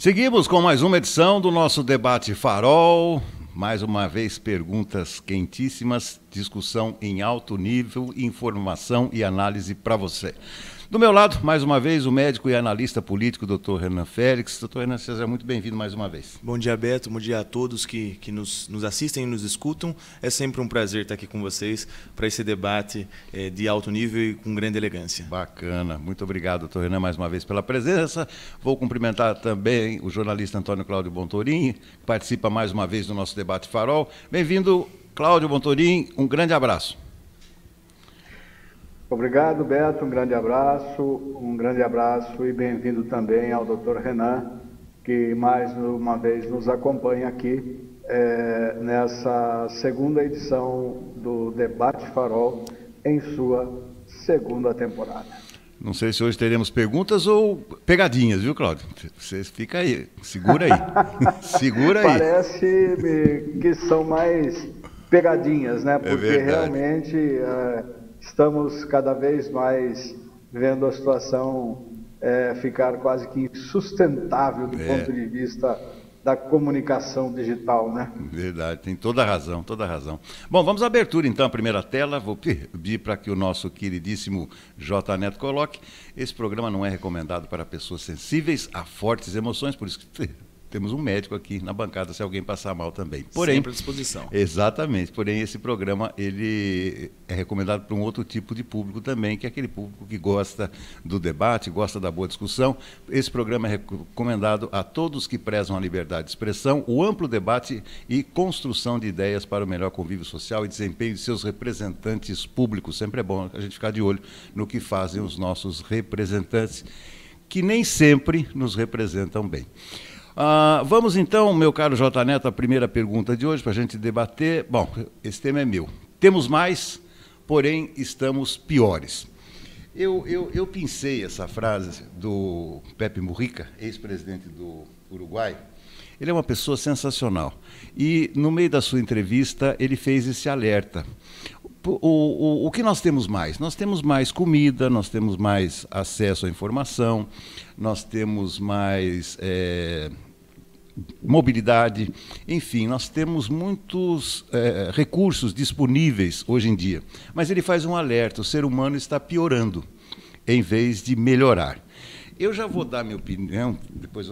Seguimos com mais uma edição do nosso Debate Farol. Mais uma vez, perguntas quentíssimas, discussão em alto nível, informação e análise para você. Do meu lado, mais uma vez, o médico e analista político, Dr. Renan Félix. Dr. Renan, seja muito bem-vindo mais uma vez. Bom dia, Beto. Bom dia a todos que nos assistem e nos escutam. É sempre um prazer estar aqui com vocês para esse debate de alto nível e com grande elegância. Bacana. Muito obrigado, Dr. Renan, mais uma vez pela presença. Vou cumprimentar também o jornalista Antônio Cláudio Bontorin, que participa mais uma vez do nosso Debate Farol. Bem-vindo, Cláudio Bontorin. Um grande abraço. Obrigado, Beto, um grande abraço e bem-vindo também ao Dr. Renan, que mais uma vez nos acompanha aqui nessa segunda edição do Debate Farol, em sua segunda temporada. Não sei se hoje teremos perguntas ou pegadinhas, viu, Cláudio? Você fica aí, segura aí, segura aí. Parece que são mais pegadinhas, né? Porque realmente... estamos cada vez mais vendo a situação ficar quase que insustentável do ponto de vista da comunicação digital, né? Verdade, tem toda a razão, toda a razão. Bom, vamos à abertura então, a primeira tela. Vou pedir para que o nosso queridíssimo J. Neto coloque. Esse programa não é recomendado para pessoas sensíveis a fortes emoções, por isso que... temos um médico aqui na bancada, se alguém passar mal também. Porém, sempre à disposição. Exatamente. Porém, esse programa ele é recomendado para um outro tipo de público também, que é aquele público que gosta do debate, gosta da boa discussão. Esse programa é recomendado a todos que prezam a liberdade de expressão, o amplo debate e construção de ideias para o melhor convívio social e desempenho de seus representantes públicos. Sempre é bom a gente ficar de olho no que fazem os nossos representantes, que nem sempre nos representam bem. Vamos então, meu caro J. Neto, a primeira pergunta de hoje para a gente debater. Bom, esse tema é meu. Temos mais, porém estamos piores. Eu pensei essa frase do Pepe Mujica, ex-presidente do Uruguai. Ele é uma pessoa sensacional. E no meio da sua entrevista ele fez esse alerta. O que nós temos mais? Nós temos mais comida, nós temos mais acesso à informação, nós temos mais mobilidade, enfim, nós temos muitos recursos disponíveis hoje em dia. Mas ele faz um alerta, o ser humano está piorando em vez de melhorar. Eu já vou dar minha opinião, depois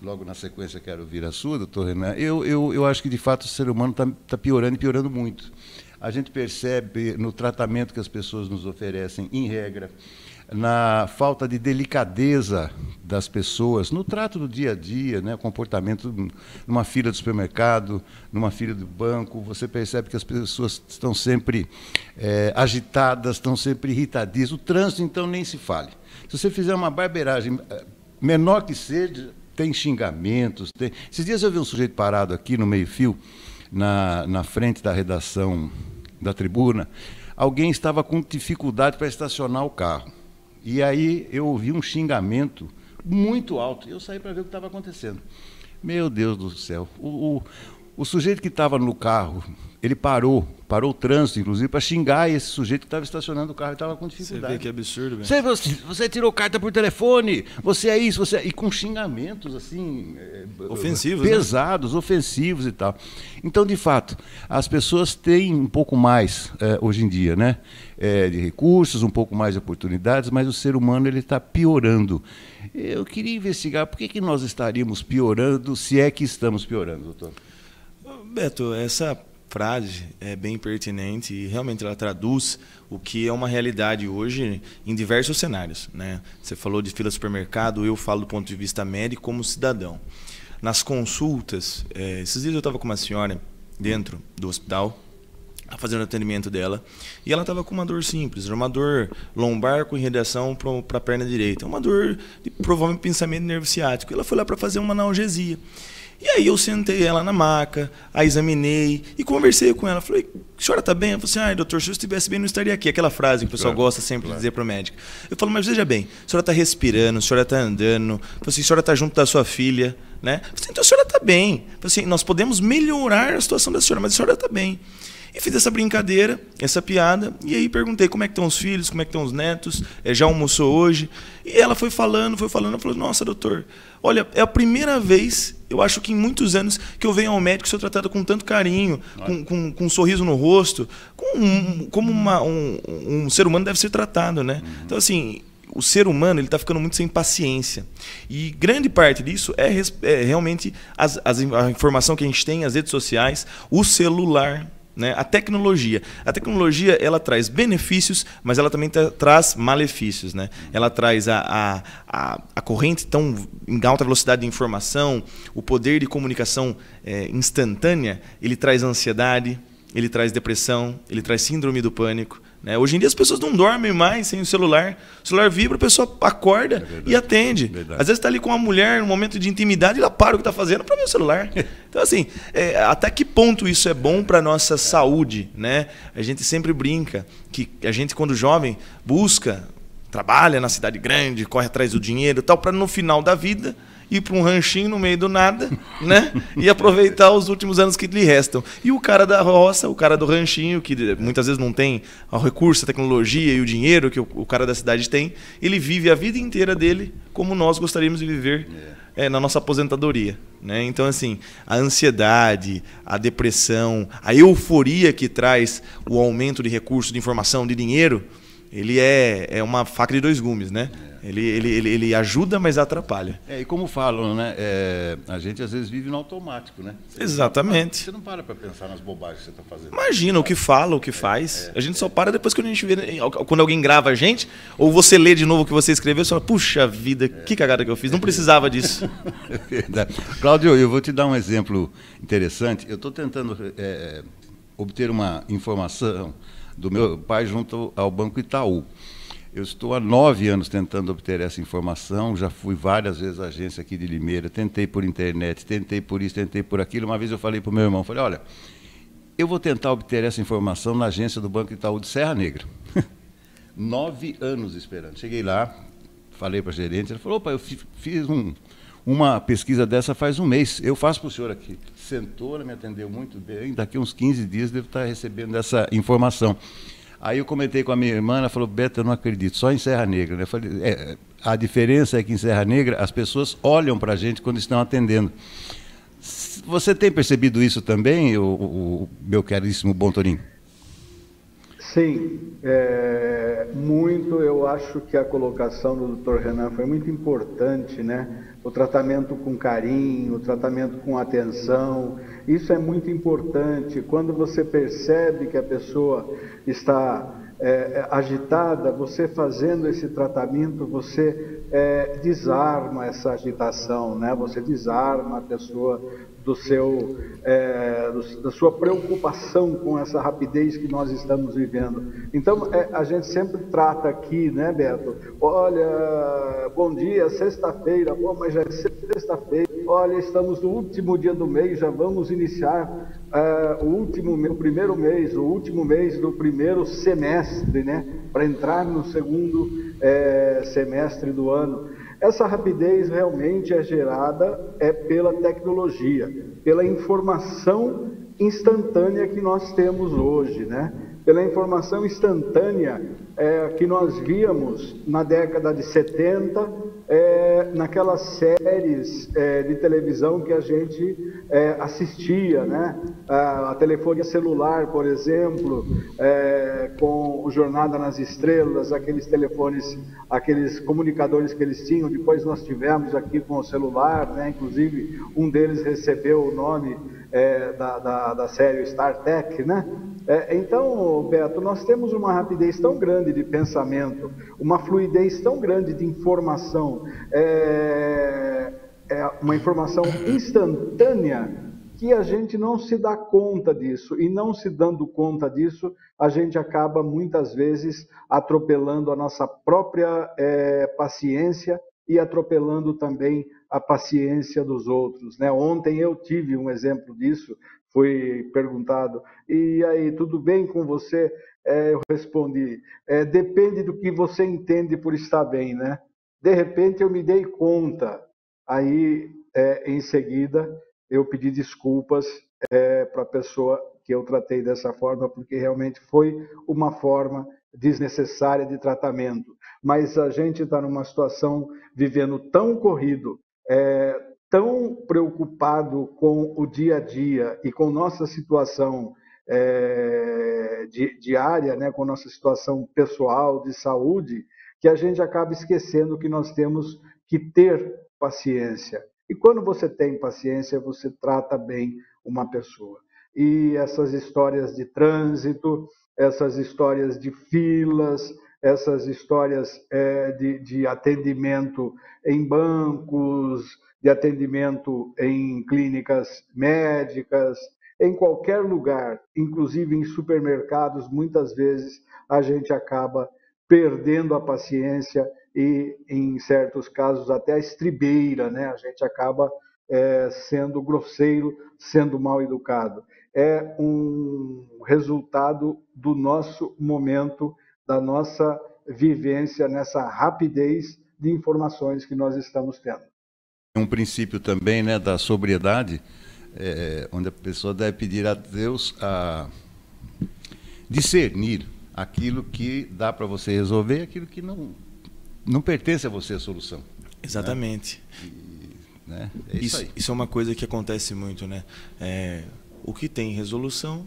logo na sequência quero ouvir a sua, doutor Renan. Eu acho que de fato o ser humano está piorando e piorando muito. A gente percebe no tratamento que as pessoas nos oferecem, em regra, na falta de delicadeza das pessoas, no trato do dia a dia, né, comportamento numa fila do supermercado, numa fila do banco, você percebe que as pessoas estão sempre agitadas, estão sempre irritadíssimas. O trânsito, então, nem se fale. Se você fizer uma barbeiragem menor que seja, tem xingamentos. Esses dias eu vi um sujeito parado aqui no meio-fio, na frente da redação da tribuna. Alguém estava com dificuldade para estacionar o carro. E aí eu ouvi um xingamento muito alto. Eu saí para ver o que estava acontecendo. Meu Deus do céu. O sujeito que estava no carro, ele parou o trânsito, inclusive, para xingar esse sujeito que estava estacionando o carro e estava com dificuldade. Você vê que absurdo, velho. Você tirou carta por telefone, você é isso, você é... E com xingamentos, assim... ofensivos, pesados, né? Ofensivos e tal. Então, de fato, as pessoas têm um pouco mais, hoje em dia, né? De recursos, um pouco mais de oportunidades, mas o ser humano está piorando. Eu queria investigar por que nós estaríamos piorando, se é que estamos piorando, doutor. Beto, essa frase é bem pertinente e realmente ela traduz o que é uma realidade hoje em diversos cenários, né? Você falou de fila de supermercado, eu falo do ponto de vista médico como cidadão. Nas consultas, esses dias eu estava com uma senhora dentro do hospital, fazendo o atendimento dela, e ela estava com uma dor simples, era uma dor lombar com irradiação para a perna direita, uma dor de provavelmente pensamento nervo ciático. Ela foi lá para fazer uma analgesia. E aí eu sentei ela na maca, a examinei e conversei com ela. Falei, a senhora está bem? Ela falou assim, ai, doutor, se eu estivesse bem, não estaria aqui. Aquela frase que o pessoal gosta sempre de dizer para o médico. Eu falo, mas veja bem, a senhora está respirando, a senhora está andando, a senhora está junto da sua filha, né? Eu falei, então a senhora está bem. Eu falei assim, nós podemos melhorar a situação da senhora, mas a senhora está bem. E fiz essa brincadeira, essa piada, e aí perguntei como é que estão os filhos, como é que estão os netos, já almoçou hoje? E ela foi falando, ela falou, nossa, doutor, olha, é a primeira vez, eu acho que em muitos anos, que eu venho ao médico e sou tratado com tanto carinho, com um sorriso no rosto, como um ser humano deve ser tratado, né? Então, assim, o ser humano ele está ficando muito sem paciência. E grande parte disso é realmente a informação que a gente tem, as redes sociais, o celular, né? A tecnologia. A tecnologia ela traz benefícios, mas ela também traz malefícios, né? Ela traz a corrente tão em alta velocidade de informação, o poder de comunicação instantânea, ele traz ansiedade, ele traz depressão, ele traz síndrome do pânico. Né? Hoje em dia as pessoas não dormem mais sem o celular vibra, a pessoa acorda e atende. Às vezes está ali com uma mulher, num momento de intimidade, ela para o que está fazendo para ver o celular. Então, assim, até que ponto isso é bom para a nossa saúde? Né? A gente sempre brinca que a gente, quando jovem, trabalha na cidade grande, corre atrás do dinheiro e tal, para no final da vida ir para um ranchinho no meio do nada, né? E aproveitar os últimos anos que lhe restam. E o cara da roça, o cara do ranchinho, que muitas vezes não tem o recurso, a tecnologia e o dinheiro que o cara da cidade tem, ele vive a vida inteira dele como nós gostaríamos de viver na nossa aposentadoria. Né? Então, assim, a ansiedade, a depressão, a euforia que traz o aumento de recursos, de informação, de dinheiro, ele é uma faca de dois gumes, né? Ele ajuda, mas atrapalha. E como falam, né? A gente às vezes vive no automático, né? Exatamente. Você não para pensar nas bobagens que você está fazendo. Imagina o que fala, o que faz. A gente só para depois que a gente vê, quando alguém grava a gente, ou você lê de novo o que você escreveu, você fala, puxa vida, que cagada que eu fiz, não precisava disso. É verdade. Cláudio, eu vou te dar um exemplo interessante. Eu estou tentando obter uma informação do meu pai junto ao Banco Itaú. Eu estou há 9 anos tentando obter essa informação, já fui várias vezes à agência aqui de Limeira, tentei por internet, tentei por isso, tentei por aquilo. Uma vez eu falei para o meu irmão, falei, olha, eu vou tentar obter essa informação na agência do Banco Itaú de Serra Negra. 9 anos esperando. Cheguei lá, falei para a gerente, ele falou, opa, eu fiz uma pesquisa dessa faz um mês, eu faço para o senhor aqui. Sentou, ela me atendeu muito bem, daqui a uns 15 dias devo estar recebendo essa informação. Aí eu comentei com a minha irmã, ela falou, Beto, eu não acredito, só em Serra Negra. Eu falei, a diferença é que em Serra Negra as pessoas olham para a gente quando estão atendendo. Você tem percebido isso também, o meu caríssimo Bom Toninho? Sim, muito. Eu acho que a colocação do Dr. Renan foi muito importante, né? O tratamento com carinho, o tratamento com atenção, isso é muito importante. Quando você percebe que a pessoa está agitada, você fazendo esse tratamento, você desarma essa agitação, né? Você desarma a pessoa da sua preocupação com essa rapidez que nós estamos vivendo. Então, a gente sempre trata aqui, né, Beto? Olha, bom dia, sexta-feira, mas já é sexta-feira. Olha, estamos no último dia do mês, já vamos iniciar o primeiro mês, o último mês do primeiro semestre, né? Para entrar no segundo semestre do ano. Essa rapidez realmente é gerada pela tecnologia, pela informação instantânea que nós temos hoje, né? Pela informação instantânea que nós víamos na década de 70, naquelas séries de televisão que a gente assistia, né? A telefonia celular, por exemplo, com o Jornada nas Estrelas, aqueles telefones, aqueles comunicadores que eles tinham. Depois nós tivemos aqui com o celular, né? Inclusive um deles recebeu o nome da série Star Trek, né? Então, Beto, nós temos uma rapidez tão grande de pensamento, uma fluidez tão grande de informação, uma informação instantânea, que a gente não se dá conta disso. E não se dando conta disso, a gente acaba muitas vezes atropelando a nossa própria paciência e atropelando também a paciência dos outros, né? Ontem eu tive um exemplo disso. Fui perguntado, e aí, tudo bem com você? Eu respondi, depende do que você entende por estar bem, né? De repente eu me dei conta, aí em seguida eu pedi desculpas para a pessoa que eu tratei dessa forma, porque realmente foi uma forma desnecessária de tratamento. Mas a gente está numa situação vivendo tão corrido, tão preocupado com o dia a dia e com nossa situação diária, né, com nossa situação pessoal de saúde, que a gente acaba esquecendo que nós temos que ter paciência. E quando você tem paciência, você trata bem uma pessoa. E essas histórias de trânsito, essas histórias de filas, essas histórias de atendimento em bancos, de atendimento em clínicas médicas, em qualquer lugar, inclusive em supermercados, muitas vezes a gente acaba perdendo a paciência e, em certos casos, até a estribeira, né? A gente acaba sendo grosseiro, sendo mal educado. É um resultado do nosso momento, da nossa vivência, nessa rapidez de informações que nós estamos tendo. Um princípio também, né, da sobriedade, onde a pessoa deve pedir a Deus a discernir aquilo que dá para você resolver e aquilo que não pertence a você a solução. Exatamente. Né? É isso aí. Isso é uma coisa que acontece muito, né? O que tem resolução,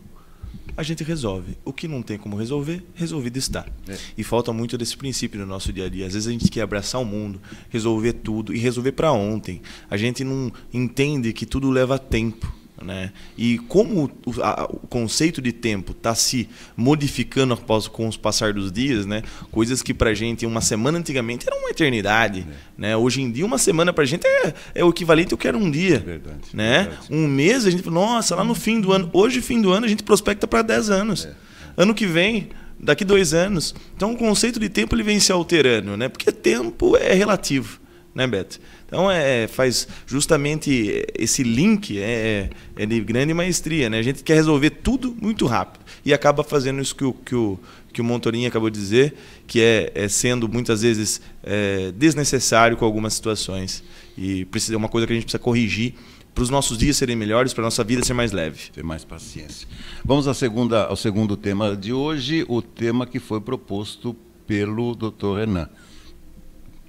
a gente resolve. O que não tem como resolver, resolvido está. E falta muito desse princípio no nosso dia a dia. Às vezes a gente quer abraçar o mundo, resolver tudo e resolver para ontem. A gente não entende que tudo leva tempo, né? E como o conceito de tempo está se modificando com o passar dos dias, né? Coisas que para a gente uma semana antigamente era uma eternidade, né? Hoje em dia uma semana para a gente é o equivalente ao que era um dia, verdade, né? Verdade. Um mês a gente fala, nossa, lá no fim do ano, hoje fim do ano a gente prospecta para 10 anos, ano que vem, daqui 2 anos. Então o conceito de tempo ele vem se alterando, né? Porque tempo é relativo, né, Beto? Então faz justamente esse link de grande maestria, né? A gente quer resolver tudo muito rápido e acaba fazendo isso que o Montorinha acabou de dizer, que sendo muitas vezes desnecessário com algumas situações, e é uma coisa que a gente precisa corrigir para os nossos dias serem melhores, para a nossa vida ser mais leve. Ter mais paciência. Vamos ao segundo tema de hoje, o tema que foi proposto pelo Dr. Renan.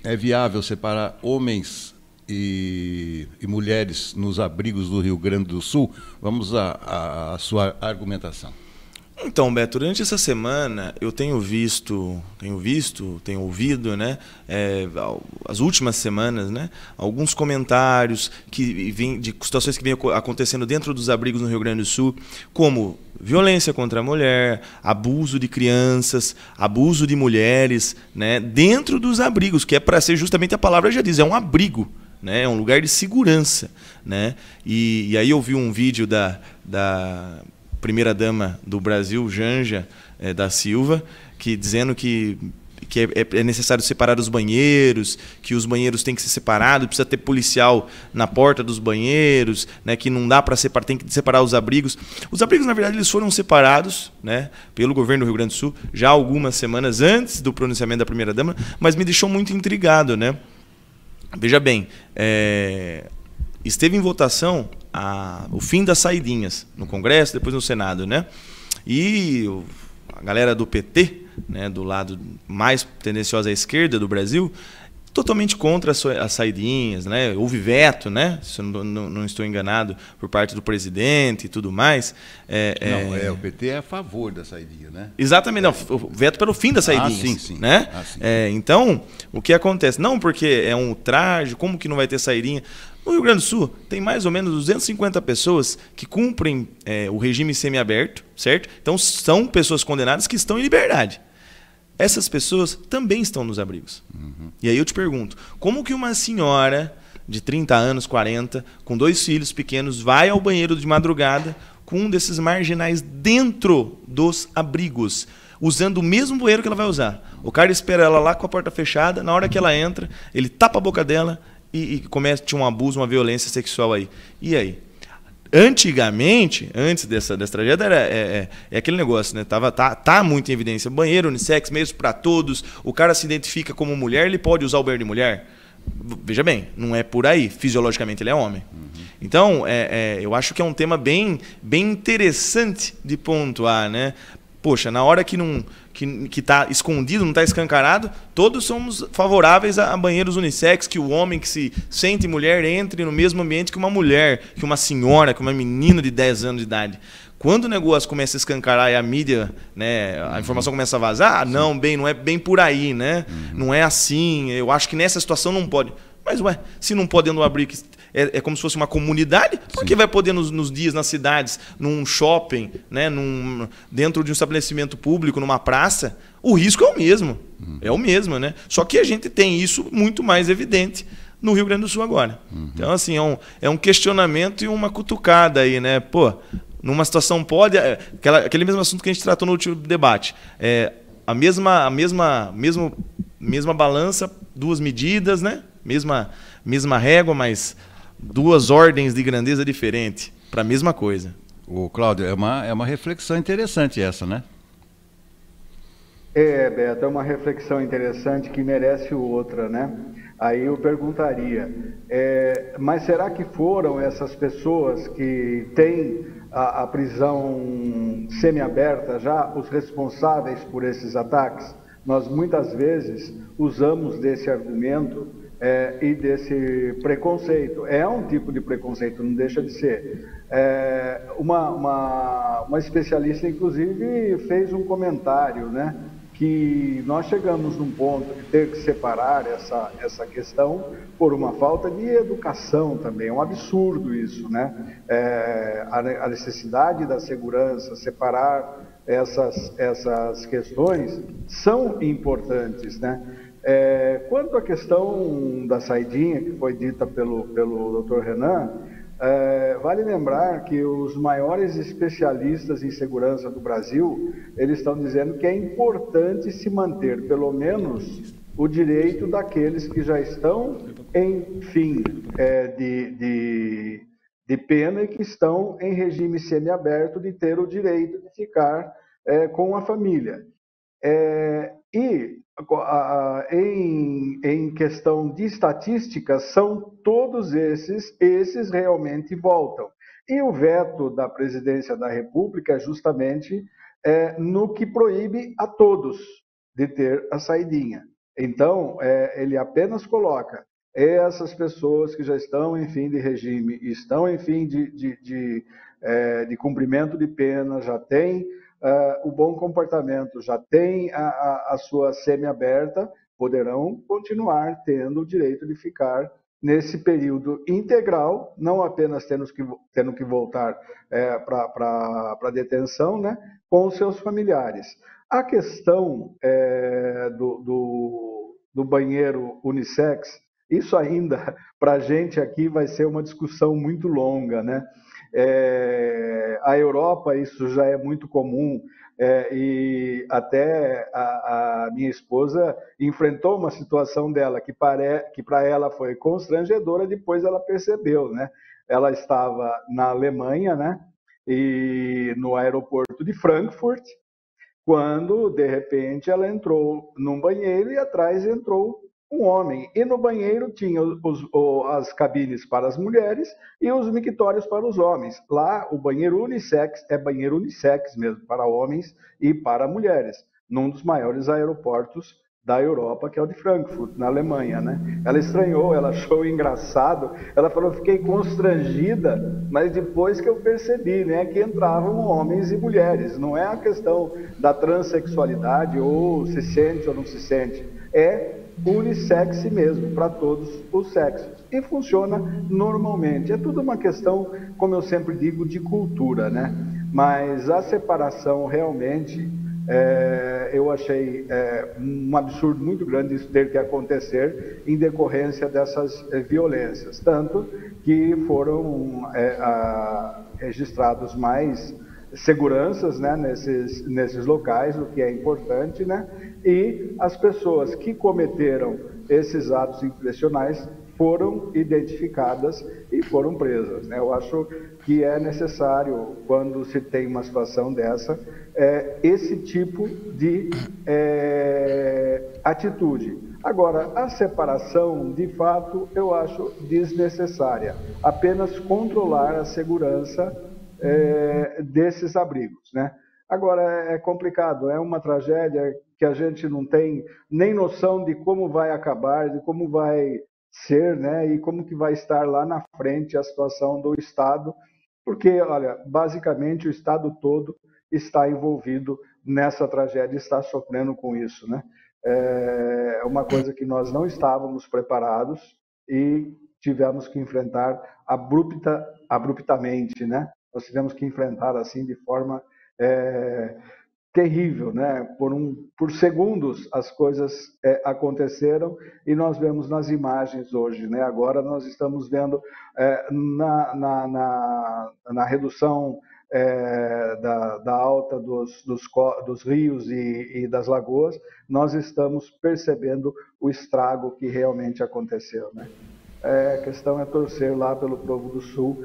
É viável separar homens e mulheres nos abrigos do Rio Grande do Sul? Vamos à sua argumentação. Então, Beto, durante essa semana eu tenho ouvido, né, as últimas semanas, né, alguns comentários que vêm de situações que vêm acontecendo dentro dos abrigos no Rio Grande do Sul, como violência contra a mulher, abuso de crianças, abuso de mulheres, né, dentro dos abrigos, que é para ser justamente a palavra já diz, é um abrigo, né, é um lugar de segurança, né? E aí eu vi um vídeo da primeira-dama do Brasil, Janja da Silva, dizendo que é necessário separar os banheiros, que os banheiros têm que ser separados, precisa ter policial na porta dos banheiros, né, que não dá para separar, tem que separar os abrigos. Os abrigos, na verdade, eles foram separados, né, pelo governo do Rio Grande do Sul já algumas semanas antes do pronunciamento da primeira-dama, mas me deixou muito intrigado, né? Veja bem, esteve em votação o fim das saidinhas no Congresso, depois no Senado, né? E a galera do PT, né, do lado mais tendencioso à esquerda do Brasil, totalmente contra as saidinhas, né? Houve veto, né? Se eu não estou enganado, por parte do presidente e tudo mais. O PT é a favor da saidinha, né? Exatamente, não, o veto pelo fim das saidinhas. Sim. Né? Sim. Então, o que acontece? Não porque é um ultraje, como que não vai ter saidinha? No Rio Grande do Sul, tem mais ou menos 250 pessoas que cumprem o regime semiaberto, certo? Então, são pessoas condenadas que estão em liberdade. Essas pessoas também estão nos abrigos. Uhum. E aí eu te pergunto, como que uma senhora de 30 anos, 40, com 2 filhos pequenos, vai ao banheiro de madrugada com um desses marginais dentro dos abrigos, usando o mesmo banheiro que ela vai usar? O cara espera ela lá com a porta fechada, na hora que ela entra, ele tapa a boca dela e comete um abuso, uma violência sexual aí. E aí? Antigamente, antes dessa tragédia, é aquele negócio, né? Tá muito em evidência. Banheiro, unissex, mesmo para todos. O cara se identifica como mulher, ele pode usar o banheiro de mulher. veja bem, não é por aí. Fisiologicamente ele é homem. Então, eu acho que é um tema bem interessante de pontuar, né? Poxa, na hora que está escondido, não está escancarado, todos somos favoráveis a banheiros unissex, que o homem que se sente mulher entre no mesmo ambiente que uma mulher, que uma senhora, que uma menina de 10 anos de idade. Quando o negócio começa a escancarar e a mídia, né, a informação começa a vazar, não é bem por aí, né? Não é assim, eu acho que nessa situação não pode. Mas, se não podendo abrir, é como se fosse uma comunidade, por que vai poder nos dias, nas cidades, num shopping, né, dentro de um estabelecimento público, numa praça? O risco é o mesmo. É o mesmo, né? Só que a gente tem isso muito mais evidente no Rio Grande do Sul agora. Então, assim, é um questionamento e uma cutucada aí, né? Pô, numa situação pode... Aquele mesmo assunto que a gente tratou no último debate. A mesma balança, duas medidas, né? Mesma régua, mas duas ordens de grandeza diferentes para a mesma coisa. O Cláudio, é uma reflexão interessante essa, né? Beto, é uma reflexão interessante que merece outra, né? Aí eu perguntaria, mas será que foram essas pessoas que têm a prisão semiaberta já os responsáveis por esses ataques? Nós muitas vezes usamos desse argumento e desse preconceito. É um tipo de preconceito, não deixa de ser. Uma especialista, inclusive, fez um comentário, né? Que nós chegamos num ponto de ter que separar essa questão por uma falta de educação também. É um absurdo isso, né? A necessidade da segurança, separar essas questões são importantes, né? Quanto à questão da saidinha, que foi dita pelo Dr. Renan, vale lembrar que os maiores especialistas em segurança do Brasil, eles estão dizendo que é importante se manter, pelo menos, o direito daqueles que já estão em fim de pena e que estão em regime semiaberto, de ter o direito de ficar com a família. Em questão de estatísticas, são todos esses realmente voltam. E o veto da Presidência da República é justamente no que proíbe a todos de ter a saidinha. Então, ele apenas coloca essas pessoas que já estão em fim de regime, estão em fim de cumprimento de pena, já têm o bom comportamento, já tem a sua semi-aberta, poderão continuar tendo o direito de ficar nesse período integral, não apenas tendo que voltar para a detenção, né, com os seus familiares. A questão do banheiro unissex, isso ainda, para a gente aqui, vai ser uma discussão muito longa, né? A Europa, isso já é muito comum, e até a minha esposa enfrentou uma situação dela que para ela foi constrangedora, depois ela percebeu, né? Ela estava na Alemanha, né? E no aeroporto de Frankfurt, quando, de repente, ela entrou num banheiro e atrás entrou um homem. E no banheiro tinha as cabines para as mulheres e os mictórios para os homens. Lá, o banheiro unissex é banheiro unissex mesmo, para homens e para mulheres, num dos maiores aeroportos da Europa, que é o de Frankfurt, na Alemanha, né? Ela estranhou, ela achou engraçado, ela falou, fiquei constrangida, mas depois que eu percebi, né, que entravam homens e mulheres. Não é a questão da transexualidade, ou se sente ou não se sente, é unissex mesmo, para todos os sexos, e funciona normalmente. É tudo uma questão, como eu sempre digo, de cultura, né? Mas a separação realmente, eu achei um absurdo muito grande isso ter que acontecer em decorrência dessas violências, tanto que foram registrados mais seguranças, né, nesses locais, o que é importante, né? E as pessoas que cometeram esses atos infracionais foram identificadas e foram presas, né? Eu acho que é necessário, quando se tem uma situação dessa, esse tipo de atitude. Agora, a separação, de fato, eu acho desnecessária. Apenas controlar a segurança desses abrigos, né? Agora, é complicado, é uma tragédia que a gente não tem nem noção de como vai acabar, de como vai ser, né? E como que vai estar lá na frente a situação do Estado, porque, olha, basicamente o Estado todo está envolvido nessa tragédia, está sofrendo com isso, né? É uma coisa que nós não estávamos preparados e tivemos que enfrentar abruptamente, né? Nós tivemos que enfrentar assim de forma terrível, né? Por segundos as coisas aconteceram e nós vemos nas imagens hoje, né? Agora nós estamos vendo na redução da alta dos rios e das lagoas, nós estamos percebendo o estrago que realmente aconteceu, né? A questão é torcer lá pelo povo do Sul,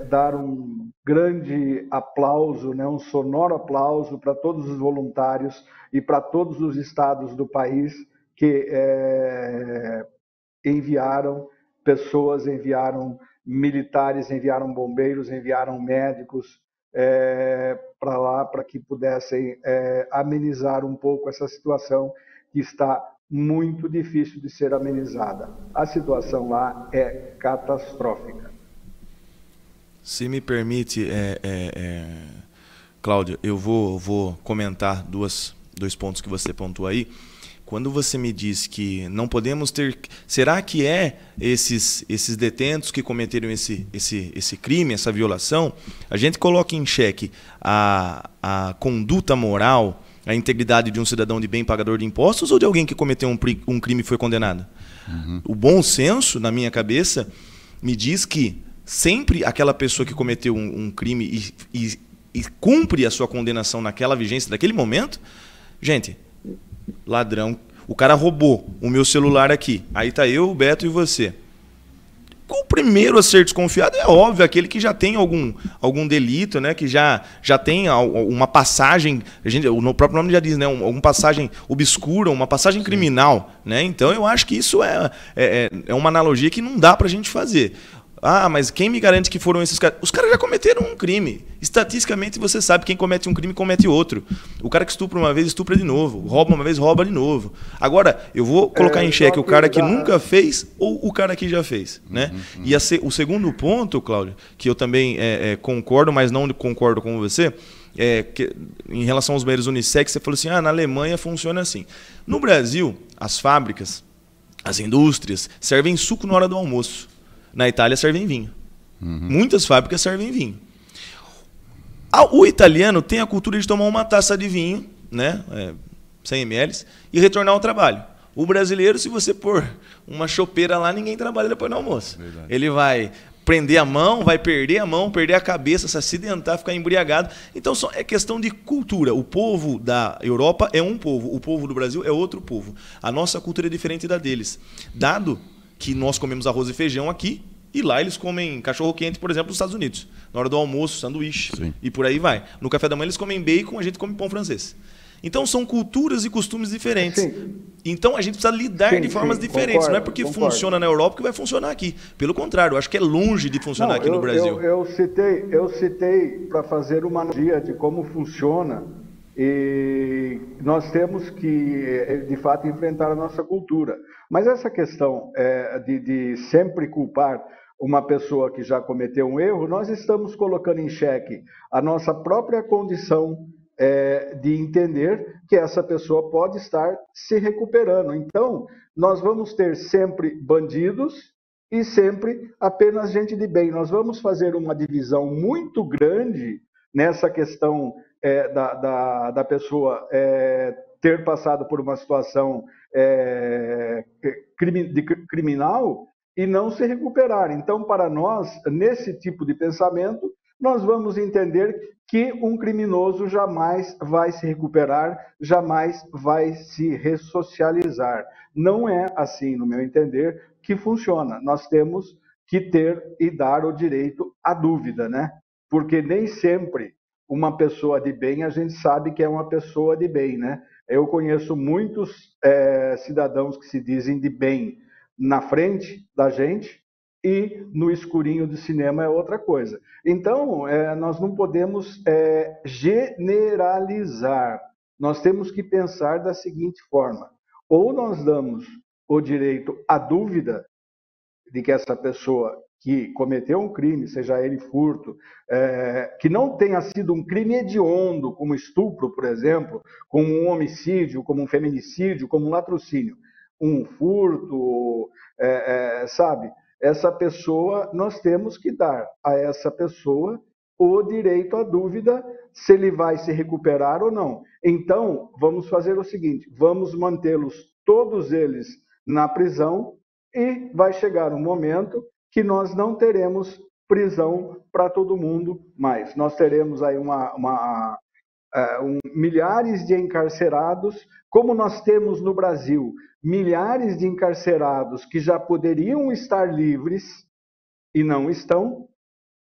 dar um grande aplauso, né, um sonoro aplauso para todos os voluntários e para todos os estados do país que enviaram pessoas, enviaram militares, enviaram bombeiros, enviaram médicos para lá, para que pudessem amenizar um pouco essa situação que está muito difícil de ser amenizada. A situação lá é catastrófica. Se me permite, Cláudio, eu vou comentar dois pontos que você pontuou aí. Quando você me diz que não podemos ter... Será que esses detentos que cometeram esse crime, essa violação, a gente coloca em xeque a conduta moral, a integridade de um cidadão de bem pagador de impostos ou de alguém que cometeu um crime e foi condenado? Uhum. O bom senso, na minha cabeça, me diz que sempre aquela pessoa que cometeu um crime e cumpre a sua condenação naquela vigência, naquele momento, gente, ladrão, o cara roubou o meu celular aqui, aí tá eu, o Beto e você. O primeiro a ser desconfiado é óbvio, aquele que já tem algum delito, né, que já tem uma passagem, o próprio nome já diz, né, uma passagem obscura, uma passagem criminal, né? Então eu acho que isso é uma analogia que não dá pra gente fazer. Ah, mas quem me garante que foram esses caras? Os caras já cometeram um crime. Estatisticamente, você sabe, quem comete um crime, comete outro. O cara que estupra uma vez, estupra de novo. Rouba uma vez, rouba de novo. Agora, eu vou colocar em xeque o cara que nunca fez ou o cara que já fez, né? E o segundo ponto, Cláudio, que eu também concordo, mas não concordo com você, que, em relação aos banheiros unissex, você falou assim, na Alemanha funciona assim. No Brasil, as fábricas, as indústrias, servem suco na hora do almoço. Na Itália servem vinho. Uhum. Muitas fábricas servem vinho. O italiano tem a cultura de tomar uma taça de vinho, né, 100 ml, e retornar ao trabalho. O brasileiro, se você pôr uma chopeira lá, ninguém trabalha depois do almoço. Verdade. Ele vai prender a mão, vai perder a mão, perder a cabeça, se acidentar, ficar embriagado. Então é questão de cultura. O povo da Europa é um povo, o povo do Brasil é outro povo. A nossa cultura é diferente da deles. Dado que nós comemos arroz e feijão aqui, e lá eles comem cachorro-quente, por exemplo, nos Estados Unidos. Na hora do almoço, sanduíche, sim, e por aí vai. No café da manhã eles comem bacon, a gente come pão francês. Então são culturas e costumes diferentes. Sim. Então a gente precisa lidar de formas diferentes. Concordo, não é porque funciona na Europa que vai funcionar aqui. Pelo contrário, eu acho que é longe de funcionar aqui no Brasil. Eu citei para fazer uma analogia de como funciona. E nós temos que, de fato, enfrentar a nossa cultura. Mas essa questão de sempre culpar uma pessoa que já cometeu um erro, nós estamos colocando em xeque a nossa própria condição de entender que essa pessoa pode estar se recuperando. Então, nós vamos ter sempre bandidos e sempre apenas gente de bem. Nós vamos fazer uma divisão muito grande nessa questão da pessoa ter passado por uma situação criminal e não se recuperar. Então, para nós, nesse tipo de pensamento, nós vamos entender que um criminoso jamais vai se recuperar, jamais vai se ressocializar. Não é assim, no meu entender, que funciona. Nós temos que ter e dar o direito à dúvida, né? Porque nem sempre uma pessoa de bem, a gente sabe que é uma pessoa de bem, né? Eu conheço muitos cidadãos que se dizem de bem na frente da gente e no escurinho do cinema é outra coisa. Então, nós não podemos generalizar. Nós temos que pensar da seguinte forma: ou nós damos o direito à dúvida de que essa pessoa que cometeu um crime, seja ele furto, que não tenha sido um crime hediondo, como estupro, por exemplo, como um homicídio, como um feminicídio, como um latrocínio, um furto, sabe? Essa pessoa, nós temos que dar a essa pessoa o direito à dúvida se ele vai se recuperar ou não. Então, vamos fazer o seguinte, vamos mantê-los, todos eles, na prisão, e vai chegar um momento que nós não teremos prisão para todo mundo mais. Nós teremos aí milhares de encarcerados, como nós temos no Brasil, milhares de encarcerados que já poderiam estar livres e não estão,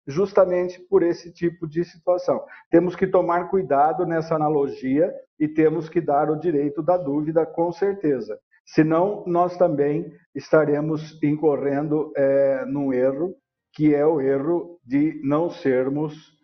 justamente por esse tipo de situação. Temos que tomar cuidado nessa analogia e temos que dar o direito da dúvida, com certeza. Senão, nós também estaremos incorrendo num erro, que é o erro de não sermos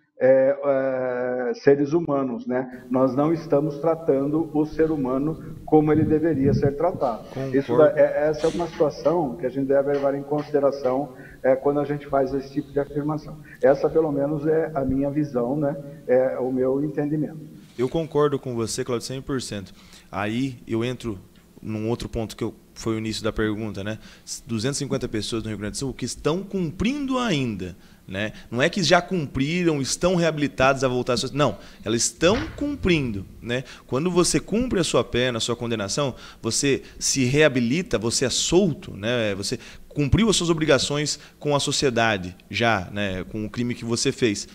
seres humanos, né? Nós não estamos tratando o ser humano como ele deveria ser tratado. Essa é uma situação que a gente deve levar em consideração quando a gente faz esse tipo de afirmação. Essa, pelo menos, é a minha visão, né? É o meu entendimento. Eu concordo com você, Claudio, 100%. Aí eu entro num outro ponto que foi o início da pergunta, né? 250 pessoas no Rio Grande do Sul que estão cumprindo ainda, né? Não é que já cumpriram, estão reabilitados a voltar à sociedade. Não, elas estão cumprindo, né? Quando você cumpre a sua pena, a sua condenação, você se reabilita, você é solto, né? Você cumpriu as suas obrigações com a sociedade já, né? Com o crime que você fez.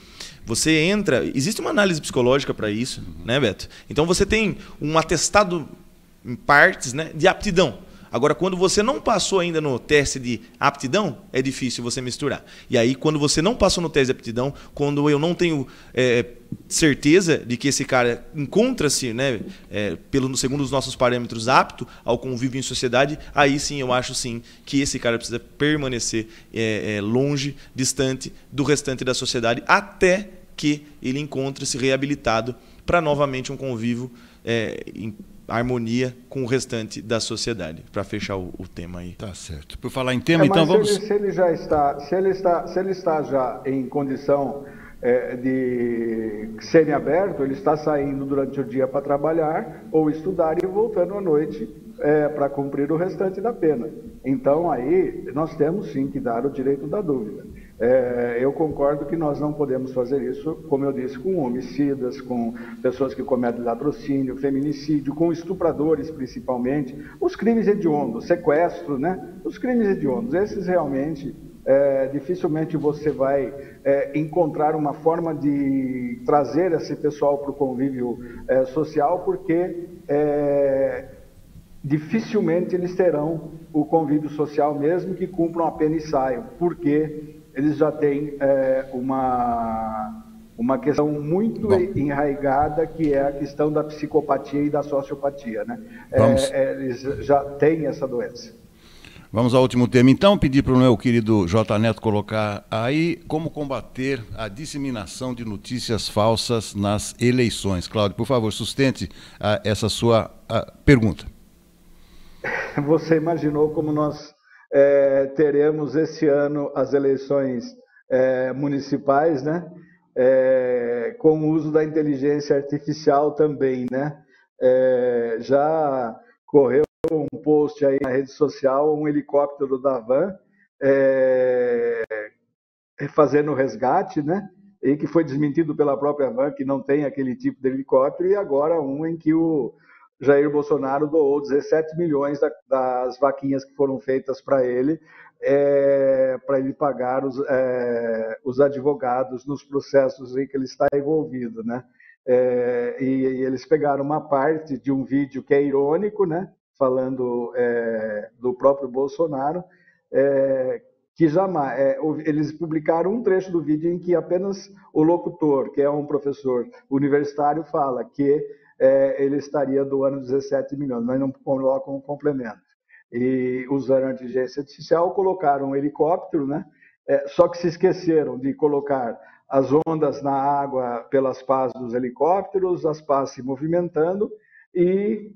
Você entra... Existe uma análise psicológica para isso, né, Beto? Então você tem um atestado em partes, né, de aptidão. Agora, quando você não passou ainda no teste de aptidão, é difícil você misturar. E aí, quando você não passou no teste de aptidão, quando eu não tenho certeza de que esse cara encontra-se, né, segundo os nossos parâmetros, apto ao convívio em sociedade, aí sim eu acho sim que esse cara precisa permanecer longe, distante do restante da sociedade, até que ele encontre-se reabilitado para novamente um convívio em harmonia com o restante da sociedade, para fechar o tema aí. Tá certo. Por falar em tema, então vamos... Se ele está já em condição de semiaberto, ele está saindo durante o dia para trabalhar ou estudar e voltando à noite para cumprir o restante da pena. Então aí nós temos sim que dar o direito da dúvida. Eu concordo que nós não podemos fazer isso, como eu disse, com homicidas, com pessoas que cometem latrocínio, feminicídio, com estupradores principalmente, os crimes hediondos, sequestro, né? Os crimes hediondos, esses realmente dificilmente você vai encontrar uma forma de trazer esse pessoal para o convívio social, porque dificilmente eles terão o convívio social, mesmo que cumpram a pena e saiam, porque eles já têm uma questão muito enraizada, que é a questão da psicopatia e da sociopatia, né? Eles já têm essa doença. Vamos ao último tema, então, pedir para o meu querido J. Neto colocar aí como combater a disseminação de notícias falsas nas eleições. Cláudio, por favor, sustente essa sua pergunta. Você imaginou como nós teremos esse ano as eleições municipais, né? Com o uso da inteligência artificial também, né? Já correu um post aí na rede social, um helicóptero da Van fazendo resgate, né? E que foi desmentido pela própria Van, que não tem aquele tipo de helicóptero, e agora um em que o Jair Bolsonaro doou 17 milhões das vaquinhas que foram feitas para ele pagar os advogados nos processos em que ele está envolvido, né? E eles pegaram uma parte de um vídeo que é irônico, né? Falando do próprio Bolsonaro, que jamais... eles publicaram um trecho do vídeo em que apenas o locutor, que é um professor universitário, fala que ele estaria doando 17 milhões, mas não colocam um complemento. E usando a inteligência artificial, colocaram um helicóptero, né? Só que se esqueceram de colocar as ondas na água pelas pás dos helicópteros, as pás se movimentando e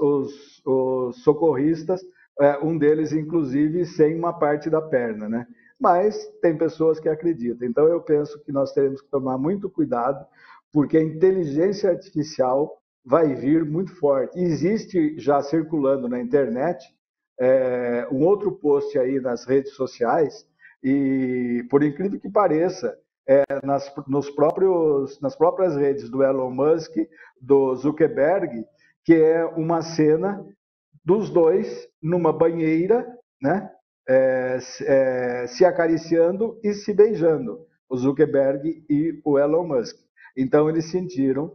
os socorristas, um deles, inclusive, sem uma parte da perna, né? Mas tem pessoas que acreditam. Então, eu penso que nós teremos que tomar muito cuidado, porque a inteligência artificial vai vir muito forte. Existe já circulando na internet um outro post aí nas redes sociais, e, por incrível que pareça, nas próprias redes do Elon Musk, do Zuckerberg, que é uma cena dos dois numa banheira, né, se acariciando e se beijando, o Zuckerberg e o Elon Musk. Então, eles sentiram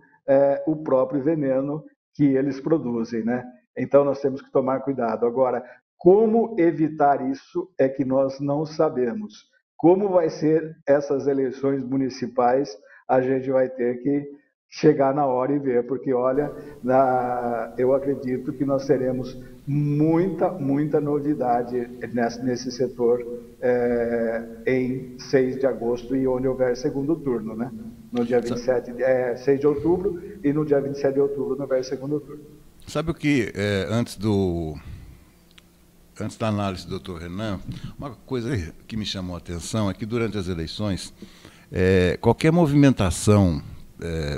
o próprio veneno que eles produzem, né? Então, nós temos que tomar cuidado. Agora, como evitar isso é que nós não sabemos. Como vai ser essas eleições municipais, a gente vai ter que chegar na hora e ver, porque, olha, eu acredito que nós teremos muita novidade nesse setor em 6 de agosto e onde houver segundo turno, né? No dia 6 de outubro e no dia 27 de outubro no houver segundo turno. Sabe o que, antes da análise do Dr. Renan, uma coisa que me chamou a atenção é que durante as eleições, qualquer movimentação,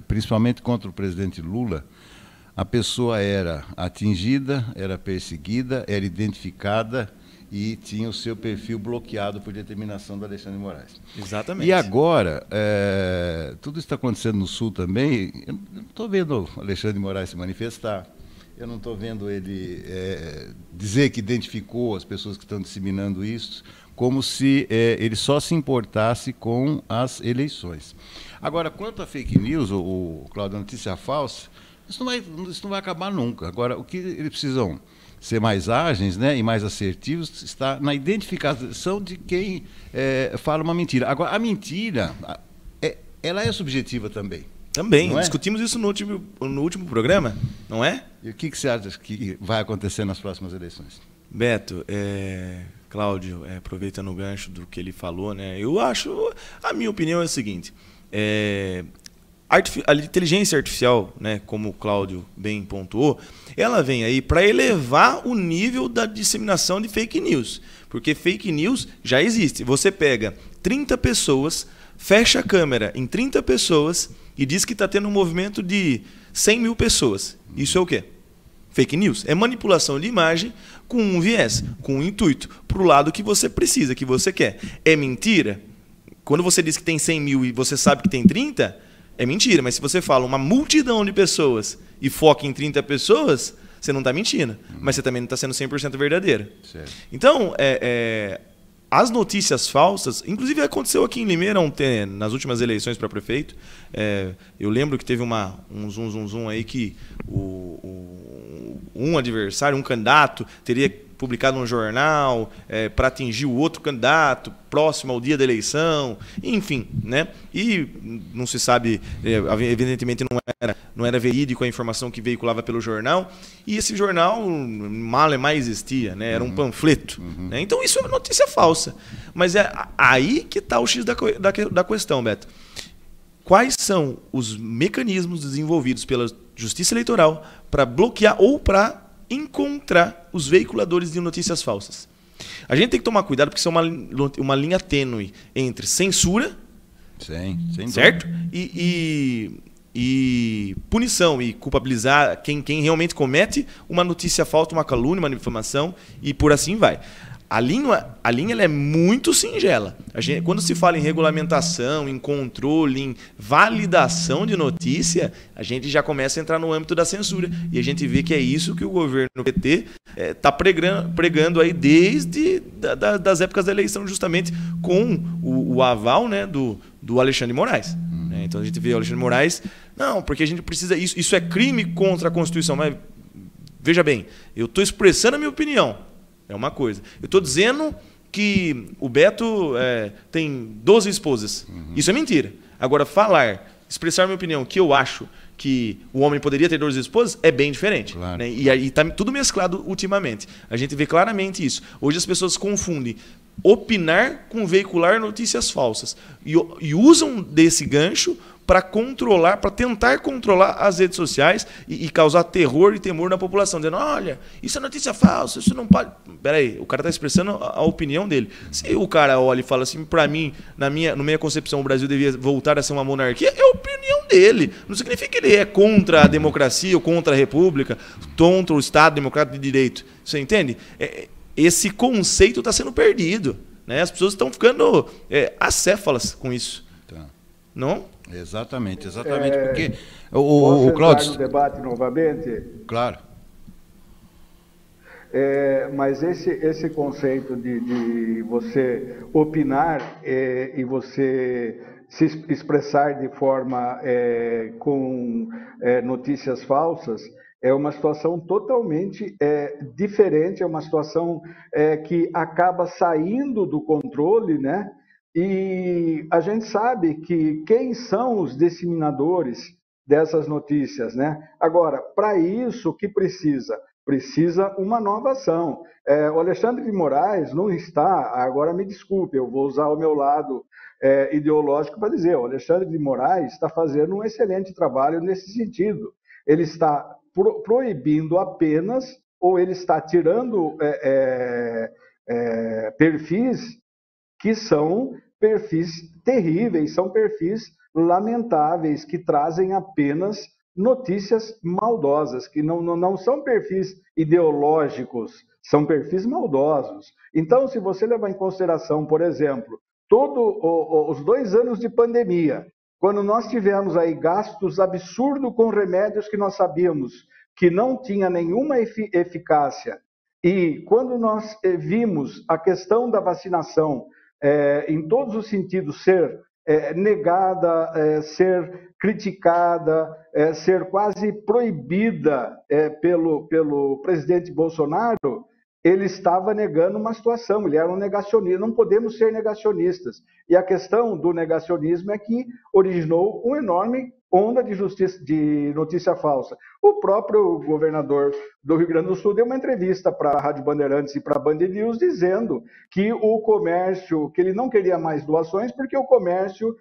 principalmente contra o presidente Lula, a pessoa era atingida, era perseguida, era identificada e tinha o seu perfil bloqueado por determinação do Alexandre de Moraes. Exatamente. E agora, tudo isso está acontecendo no Sul também. Eu não estou vendo o Alexandre de Moraes se manifestar, eu não estou vendo ele dizer que identificou as pessoas que estão disseminando isso, como se ele só se importasse com as eleições. Agora, quanto a fake news, Cláudio, a notícia falsa, isso não vai acabar nunca. Agora, o que eles precisam ser mais ágeis, né, e mais assertivos está na identificação de quem fala uma mentira. Agora, a mentira, ela é subjetiva também. Também, discutimos isso no último programa, não é? E o que você acha que vai acontecer nas próximas eleições? Beto, Cláudio, aproveitando o gancho do que ele falou, né, eu acho, a minha opinião é a seguinte, a inteligência artificial, né, como o Cláudio bem pontuou, ela vem aí para elevar o nível da disseminação de fake news, porque fake news já existe. Você pega 30 pessoas, fecha a câmera em 30 pessoas e diz que está tendo um movimento de 100 mil pessoas. Isso é o quê? Fake news. É manipulação de imagem com um viés, com um intuito, para o lado que você precisa, que você quer. É mentira? Quando você diz que tem 100 mil e você sabe que tem 30, é mentira. Mas se você fala uma multidão de pessoas e foca em 30 pessoas, você não está mentindo. Mas você também não está sendo 100% verdadeira. Certo. Então, as notícias falsas, inclusive aconteceu aqui em Limeira nas últimas eleições para prefeito. Eu lembro que teve um zoom aí que um adversário, um candidato, teria publicado um jornal para atingir o outro candidato próximo ao dia da eleição, enfim, né? E não se sabe, evidentemente não era verídico a informação que veiculava pelo jornal, e esse jornal mal mais existia, né? Era um panfleto. Né? Então isso é uma notícia falsa. Mas é aí que está o X da questão, Beto. Quais são os mecanismos desenvolvidos pela Justiça Eleitoral para bloquear ou para encontrar os veiculadores de notícias falsas? A gente tem que tomar cuidado porque isso é uma linha tênue entre censura, certo? E punição, e culpabilizar quem realmente comete uma notícia falsa, uma calúnia, uma difamação, e por assim vai. A linha ela é muito singela. Quando se fala em regulamentação, em controle, em validação de notícia, a gente já começa a entrar no âmbito da censura. E a gente vê que é isso que o governo PT está pregando aí desde das épocas da eleição, justamente com o aval, né, do Alexandre de Moraes. Então a gente vê o Alexandre de Moraes, não, porque a gente precisa... Isso é crime contra a Constituição. Mas veja bem, eu estou expressando a minha opinião. É uma coisa. Eu estou dizendo que o Beto tem 12 esposas. Isso é mentira. Agora, expressar minha opinião, que eu acho que o homem poderia ter 12 esposas, é bem diferente. Claro. Né? E aí está tudo mesclado ultimamente. A gente vê claramente isso. Hoje as pessoas confundem opinar com veicular notícias falsas. E usam desse gancho para tentar controlar as redes sociais e causar terror e temor na população, dizendo, olha, isso é notícia falsa, isso não pode... Peraí, o cara está expressando a opinião dele. Se o cara olha e fala assim, para mim, na minha concepção, o Brasil devia voltar a ser uma monarquia, é a opinião dele. Não significa que ele é contra a democracia ou contra a república, contra o Estado democrático de direito. Você entende? Esse conceito está sendo perdido. Né? As pessoas estão ficando acéfalas com isso. Tá. Não? Exatamente, porque posso o Cláudio... no debate novamente? Claro. Mas esse conceito de você opinar e você se expressar de forma com notícias falsas é uma situação totalmente diferente, é uma situação que acaba saindo do controle, né? E a gente sabe que quem são os disseminadores dessas notícias, né? Agora, para isso, o que precisa? Precisa uma nova ação. O Alexandre de Moraes não está, agora me desculpe, eu vou usar o meu lado ideológico para dizer, o Alexandre de Moraes está fazendo um excelente trabalho nesse sentido. Ele está proibindo apenas, ou ele está tirando perfis que são perfis terríveis, são perfis lamentáveis, que trazem apenas notícias maldosas, que não são perfis ideológicos, são perfis maldosos. Então, se você levar em consideração, por exemplo, todos os 2 anos de pandemia, quando nós tivemos aí gastos absurdos com remédios que nós sabíamos que não tinha nenhuma eficácia, e quando nós vimos a questão da vacinação em todos os sentidos ser negada, ser criticada, ser quase proibida pelo presidente Bolsonaro, ele estava negando uma situação, ele era um negacionista. Não podemos ser negacionistas. E a questão do negacionismo é que originou uma enorme onda de notícia falsa. O próprio governador do Rio Grande do Sul deu uma entrevista para a Rádio Bandeirantes e para a Band News dizendo que o comércio, que ele não queria mais doações porque o comércio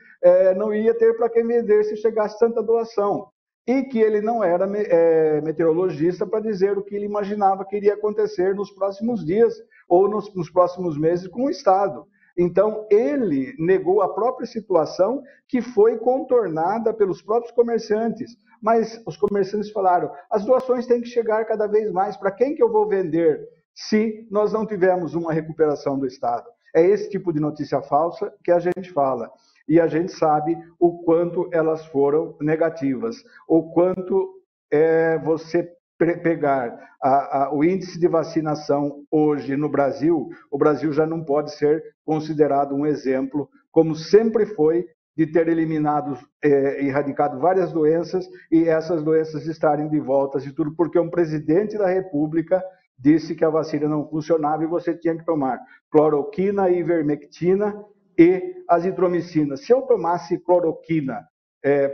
não ia ter para quem vender se chegasse tanta doação. E que ele não era meteorologista para dizer o que ele imaginava que iria acontecer nos próximos dias ou nos próximos meses com o Estado. Então, ele negou a própria situação que foi contornada pelos próprios comerciantes. Mas os comerciantes falaram, as doações têm que chegar cada vez mais. Para quem que eu vou vender se nós não tivermos uma recuperação do Estado? É esse tipo de notícia falsa que a gente fala. E a gente sabe o quanto elas foram negativas, o quanto você pegar o índice de vacinação hoje no Brasil, o Brasil já não pode ser considerado um exemplo, como sempre foi, de ter eliminado, erradicado várias doenças e essas doenças estarem de volta e tudo, porque um presidente da República disse que a vacina não funcionava e você tinha que tomar cloroquina, ivermectina e azitromicina. Se eu tomasse cloroquina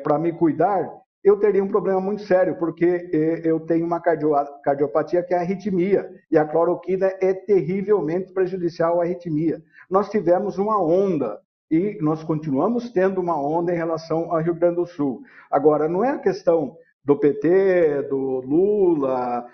para me cuidar, eu teria um problema muito sério, porque eu tenho uma cardiopatia que é a arritmia, e a cloroquina é terrivelmente prejudicial à arritmia. Nós tivemos uma onda, e nós continuamos tendo uma onda em relação ao Rio Grande do Sul. Agora, não é a questão do PT, do Lula,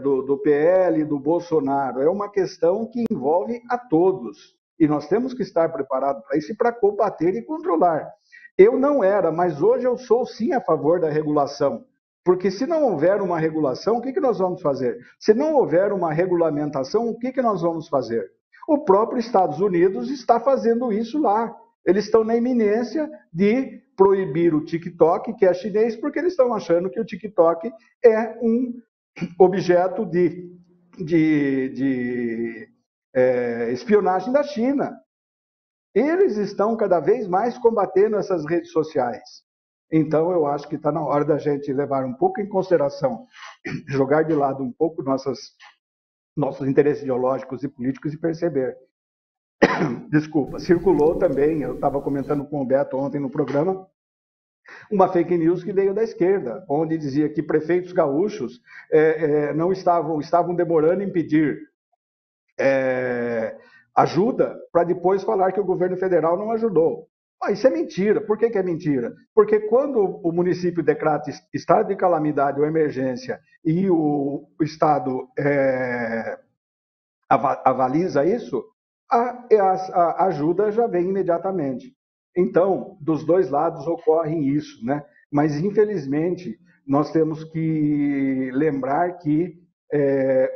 do PL, do Bolsonaro, é uma questão que envolve a todos. E nós temos que estar preparados para isso e para combater e controlar. Eu não era, mas hoje eu sou sim a favor da regulação. Porque se não houver uma regulação, o que nós vamos fazer? Se não houver uma regulamentação, o que nós vamos fazer? O próprio Estados Unidos está fazendo isso lá. Eles estão na iminência de proibir o TikTok, que é chinês, porque eles estão achando que o TikTok é um objeto de espionagem da China. Eles estão cada vez mais combatendo essas redes sociais. Então, eu acho que está na hora da gente levar um pouco em consideração, jogar de lado um pouco nossos interesses ideológicos e políticos e perceber desculpa, circulou também, eu estava comentando com o Beto ontem no programa, uma fake news que veio da esquerda, onde dizia que prefeitos gaúchos não estavam demorando em pedir ajuda para depois falar que o governo federal não ajudou. Isso é mentira. Por que é mentira? Porque quando o município decreta estado de calamidade ou emergência e o Estado avaliza isso, a ajuda já vem imediatamente. Então, dos dois lados ocorre isso, né? Mas, infelizmente, nós temos que lembrar que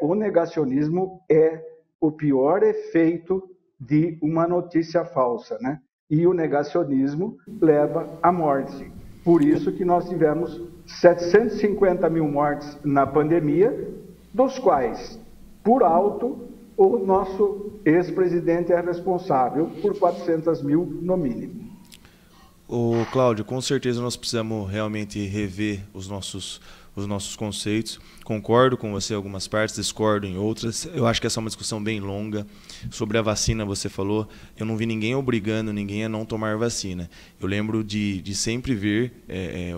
o negacionismo é o pior efeito de uma notícia falsa, né? E o negacionismo leva à morte. Por isso que nós tivemos 750 mil mortes na pandemia, dos quais, por alto, o nosso ex-presidente é responsável por 400 mil no mínimo. Ô, Cláudio, com certeza nós precisamos realmente rever os nossos conceitos. Concordo com você em algumas partes, discordo em outras. Eu acho que essa é uma discussão bem longa. Sobre a vacina, você falou, eu não vi ninguém obrigando ninguém a não tomar vacina. Eu lembro de sempre ver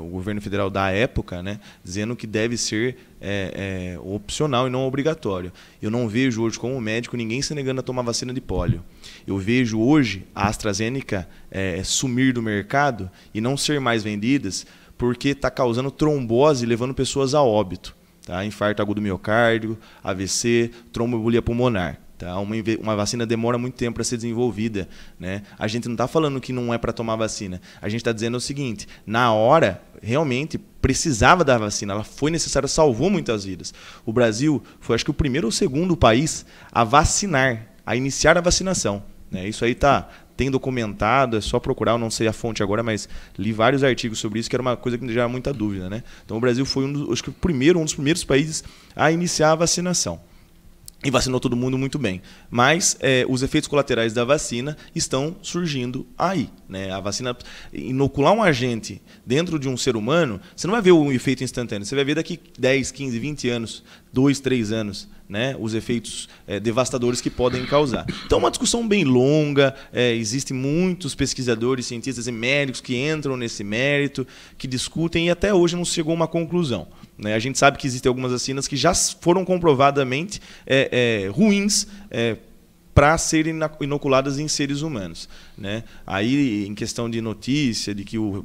o governo federal da época, né, dizendo que deve ser opcional e não obrigatório. Eu não vejo hoje, como médico, ninguém se negando a tomar vacina de pólio. Eu vejo hoje a AstraZeneca sumir do mercado e não ser mais vendidas porque está causando trombose, levando pessoas a óbito. Tá? Infarto agudo do miocárdio, AVC, tromboembolia pulmonar. Tá? Uma vacina demora muito tempo para ser desenvolvida. Né? A gente não está falando que não é para tomar vacina. A gente está dizendo o seguinte, na hora, realmente, precisava da vacina. Ela foi necessária, salvou muitas vidas. O Brasil foi, acho que, o primeiro ou segundo país a vacinar, a iniciar a vacinação. Né? Isso aí tem documentado, é só procurar, eu não sei a fonte agora, mas li vários artigos sobre isso, que era uma coisa que me gerava muita dúvida. Né? Então o Brasil foi um dos primeiros países a iniciar a vacinação. E vacinou todo mundo muito bem. Mas os efeitos colaterais da vacina estão surgindo aí. Né? A vacina, inocular um agente dentro de um ser humano, você não vai ver o efeito instantâneo, você vai ver daqui 10, 15, 20 anos, 2, 3 anos, né? Os efeitos devastadores que podem causar. Então é uma discussão bem longa, existem muitos pesquisadores, cientistas e médicos que entram nesse mérito, que discutem e até hoje não se chegou a uma conclusão. Né? A gente sabe que existem algumas vacinas que já foram comprovadamente ruins para serem inoculadas em seres humanos. Né? Aí, em questão de notícia, de que o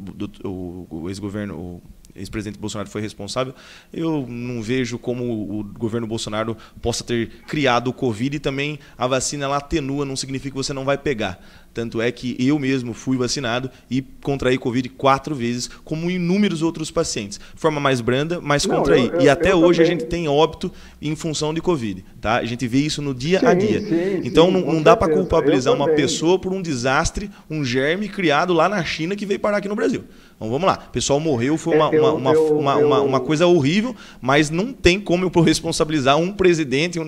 ex-presidente Bolsonaro foi responsável, eu não vejo como o governo Bolsonaro possa ter criado o Covid, e também a vacina ela atenua, não significa que você não vai pegar. Tanto é que eu mesmo fui vacinado e contraí Covid 4 vezes, como inúmeros outros pacientes. De forma mais branda, mas contraí. E até hoje também. A gente tem óbito em função de Covid. Tá? A gente vê isso no dia a dia. Então não dá para culpabilizar uma pessoa por um desastre, um germe criado lá na China que veio parar aqui no Brasil. Então vamos lá. O pessoal morreu, foi uma coisa horrível, mas não tem como eu responsabilizar um presidente.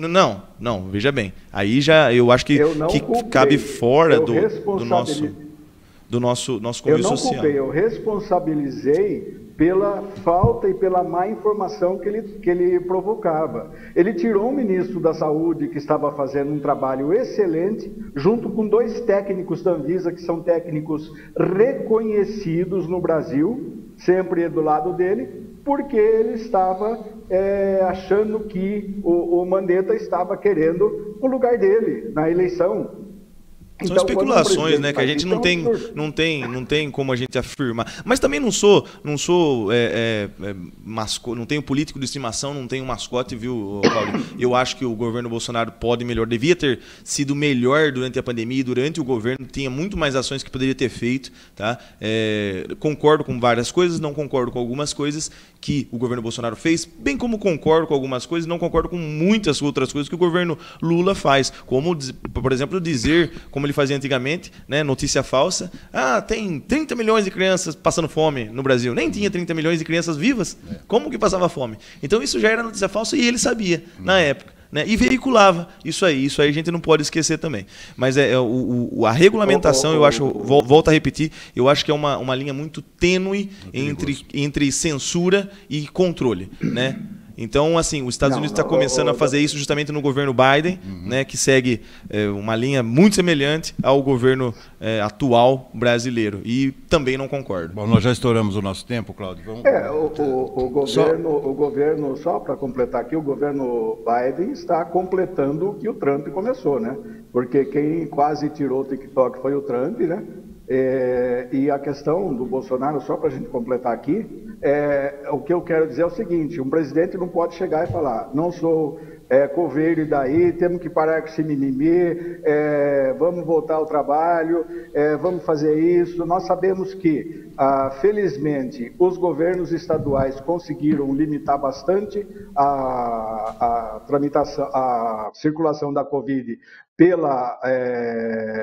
Não, veja bem. Aí já eu acho que cabe fora do nosso convívio social. Eu responsabilizei pela falta e pela má informação que ele provocava. Ele tirou um ministro da Saúde que estava fazendo um trabalho excelente, junto com 2 técnicos da Anvisa, que são técnicos reconhecidos no Brasil, sempre do lado dele, porque ele estava achando que o Mandetta estava querendo o lugar dele na eleição. São especulações, né, que a gente não tem como a gente afirmar. Mas também não tenho político de estimação, não tenho mascote, viu, Cláudio? Eu acho que o governo Bolsonaro devia ter sido melhor durante a pandemia e durante o governo, tinha muito mais ações que poderia ter feito. Tá? Concordo com várias coisas, não concordo com algumas coisas que o governo Bolsonaro fez, bem como concordo com algumas coisas, não concordo com muitas outras coisas que o governo Lula faz, como, por exemplo, dizer, como ele fazia antigamente, né, notícia falsa, tem 30 milhões de crianças passando fome no Brasil. Nem tinha 30 milhões de crianças vivas. Como que passava fome? Então isso já era notícia falsa e ele sabia na época. Né, e veiculava isso aí a gente não pode esquecer também. Mas a regulamentação, eu acho, volto a repetir, eu acho que é uma linha muito tênue entre censura e controle. Né? Então, assim, os Estados Unidos está começando a fazer isso justamente no governo Biden, né, que segue uma linha muito semelhante ao governo atual brasileiro. E também não concordo. Bom, nós já estouramos o nosso tempo, Cláudio. Vamos... O governo, só para completar aqui, o governo Biden está completando o que o Trump começou, né? Porque quem quase tirou o TikTok foi o Trump, né? E a questão do Bolsonaro, só para a gente completar aqui, o que eu quero dizer é o seguinte: um presidente não pode chegar e falar, não sou coveiro daí, temos que parar com esse mimimi, vamos voltar ao trabalho, vamos fazer isso. Nós sabemos que, felizmente, os governos estaduais conseguiram limitar bastante a tramitação, a circulação da Covid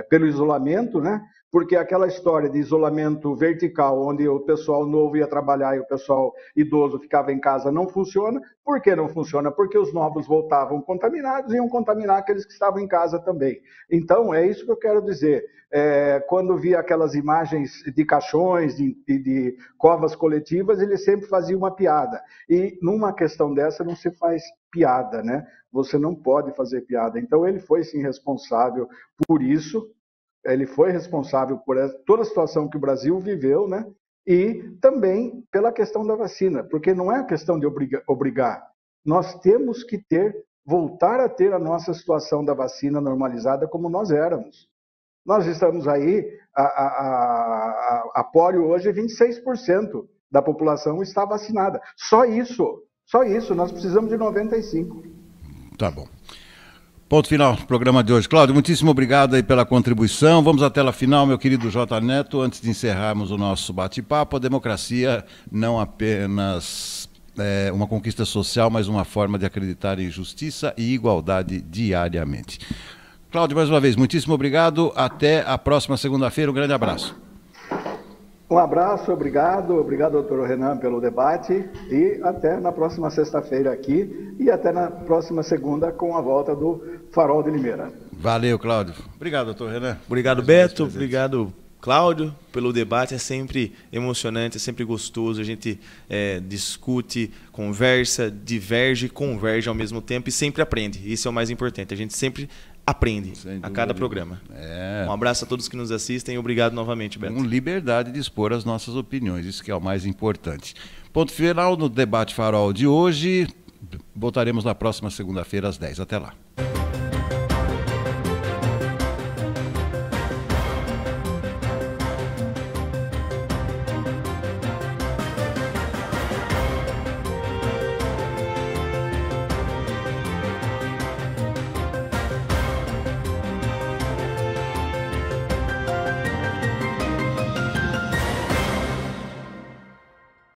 pelo isolamento, né? Porque aquela história de isolamento vertical, onde o pessoal novo ia trabalhar e o pessoal idoso ficava em casa, não funciona. Por que não funciona? Porque os novos voltavam contaminados e iam contaminar aqueles que estavam em casa também. Então, é isso que eu quero dizer. Quando via aquelas imagens de caixões, de covas coletivas, ele sempre fazia uma piada. E numa questão dessa não se faz piada, né? Você não pode fazer piada. Então, ele foi, sim, responsável por isso. Ele foi responsável por toda a situação que o Brasil viveu, né? E também pela questão da vacina, porque não é a questão de obrigar. Nós temos que voltar a ter a nossa situação da vacina normalizada como nós éramos. Nós estamos aí, a polio hoje, 26% da população está vacinada. Só isso, nós precisamos de 95%. Tá bom. Ponto final do programa de hoje. Cláudio, muitíssimo obrigado aí pela contribuição. Vamos à tela final, meu querido J. Neto. Antes de encerrarmos o nosso bate-papo, a democracia não apenas uma conquista social, mas uma forma de acreditar em justiça e igualdade diariamente. Cláudio, mais uma vez, muitíssimo obrigado. Até a próxima segunda-feira. Um grande abraço. Um abraço, obrigado, doutor Renan, pelo debate, e até na próxima sexta-feira aqui e até na próxima segunda com a volta do Farol de Limeira. Valeu, Cláudio. Obrigado, doutor Renan. Obrigado, Beto. Obrigado, Cláudio, pelo debate. É sempre emocionante, é sempre gostoso. A gente discute, conversa, diverge, converge ao mesmo tempo e sempre aprende. Isso é o mais importante. A gente sempre aprende a cada programa. Um abraço a todos que nos assistem e obrigado novamente, Beto. Com liberdade de expor as nossas opiniões, isso que é o mais importante. Ponto final no Debate Farol de hoje. Voltaremos na próxima segunda-feira às 10. Até lá.